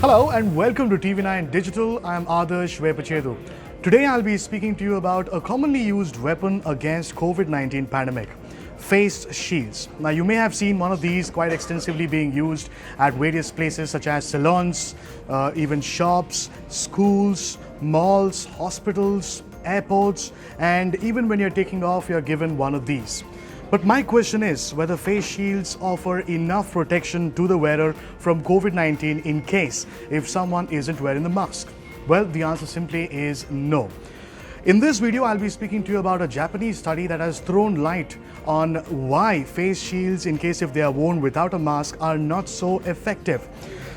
Hello and welcome to TV9 Digital. I'm Adarsh Vepachedu. Today I'll be speaking to you about a commonly used weapon against COVID-19 pandemic, face shields. Now you may have seen one of these quite extensively being used at various places such as salons, even shops, schools, malls, hospitals, airports, and even when you're taking off, you're given one of these. But my question is whether face shields offer enough protection to the wearer from COVID-19 in case if someone isn't wearing the mask. Well, the answer simply is no. In this video, I'll be speaking to you about a Japanese study that has thrown light on why face shields, in case if they are worn without a mask, are not so effective.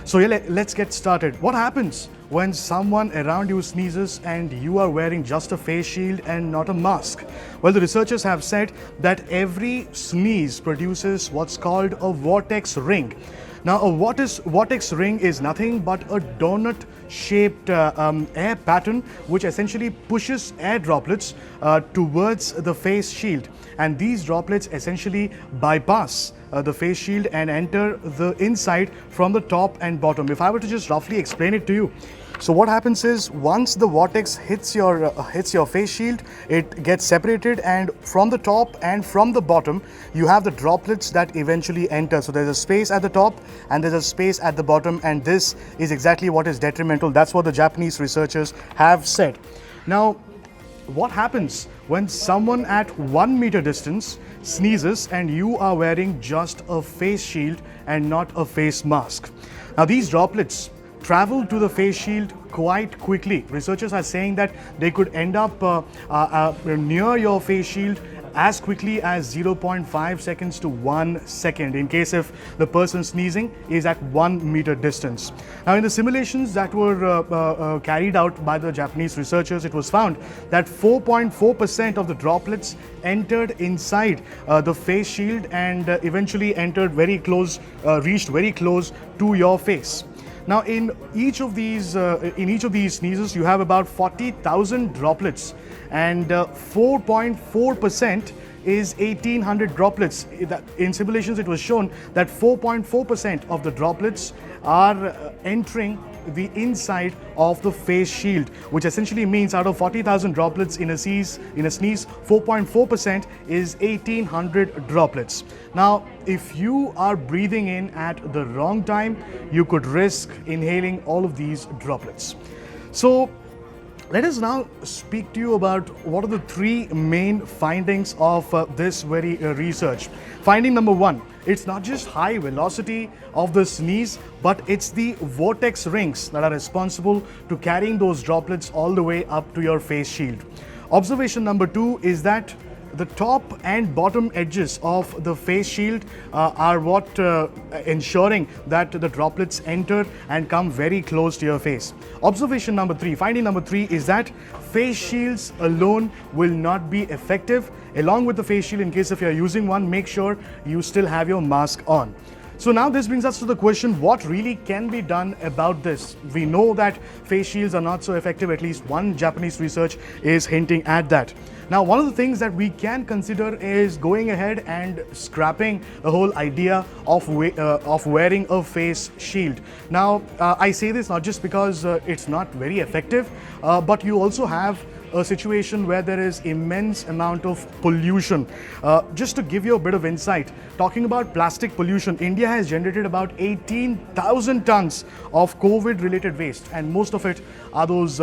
So let's get started. What happens when someone around you sneezes and you are wearing just a face shield and not a mask? Well, the researchers have said that every sneeze produces what's called a vortex ring. Now, a vortex ring is nothing but a donut-shaped air pattern which essentially pushes air droplets towards the face shield. And these droplets essentially bypass the face shield and enter the inside from the top and bottom. If I were to just roughly explain it to you, so what happens is once the vortex hits your face shield, it gets separated, and from the top and from the bottom you have the droplets that eventually enter. So there's a space at the top and there's a space at the bottom, and this is exactly what is detrimental. That's what the Japanese researchers have said. Now, what happens when someone at 1 meter distance sneezes and you are wearing just a face shield and not a face mask? Now, these droplets travel to the face shield quite quickly. Researchers are saying that they could end up near your face shield as quickly as 0.5 seconds to 1 second in case if the person sneezing is at 1 meter distance. Now, in the simulations that were carried out by the Japanese researchers, it was found that 4.4% of the droplets entered inside the face shield and eventually entered very close, reached very close to your face. Now, in each of these sneezes, you have about 40,000 droplets, and 4.4% is 1,800 droplets. In simulations, it was shown that 4.4% of the droplets are entering the inside of the face shield, which essentially means out of 40,000 droplets in a sneeze, 4.4% is 1,800 droplets. Now, if you are breathing in at the wrong time, you could risk inhaling all of these droplets. So, let us now speak to you about what are the three main findings of this very research. Finding number one, it's not just high velocity of the sneeze, but it's the vortex rings that are responsible to carrying those droplets all the way up to your face shield. Observation number two is that the top and bottom edges of the face shield are what ensuring that the droplets enter and come very close to your face. Observation number three, finding number three is that face shields alone will not be effective. Along with the face shield, in case if you're using one, make sure you still have your mask on. So now this brings us to the question, what really can be done about this? We know that face shields are not so effective, at least one Japanese research is hinting at that. Now, one of the things that we can consider is going ahead and scrapping the whole idea of wearing a face shield. Now, I say this not just because it's not very effective, but you also have a situation where there is immense amount of pollution. Just to give you a bit of insight, talking about plastic pollution, India has generated about 18,000 tons of COVID-related waste, and most of it are those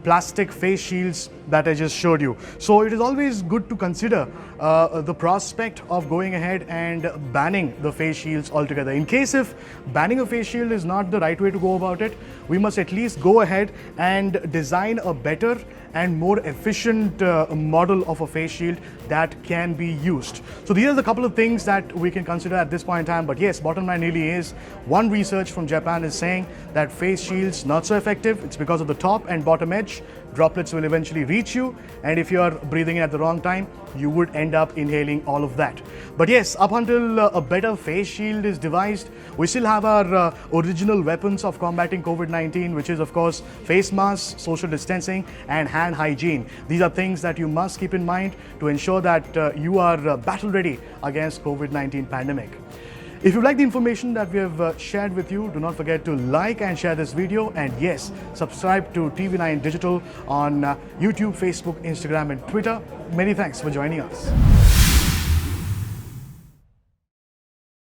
plastic face shields that I just showed you. So it is always good to consider the prospect of going ahead and banning the face shields altogether. In case if banning a face shield is not the right way to go about it, we must at least go ahead and design a better and more efficient model of a face shield that can be used. So these are the couple of things that we can consider at this point in time. But yes, bottom line really is, one research from Japan is saying that face shields not so effective. It's because of the top and bottom edge. Droplets will eventually reach you, and if you're breathing in at the wrong time, you would end up inhaling all of that. But yes, up until a better face shield is devised, we still have our original weapons of combating COVID-19, which is of course face masks, social distancing, and hand hygiene. These are things that you must keep in mind to ensure that you are battle ready against COVID-19 pandemic. If you like the information that we have shared with you, do not forget to like and share this video, and yes, subscribe to TV9 Digital on YouTube, Facebook, Instagram and Twitter. Many thanks for joining us.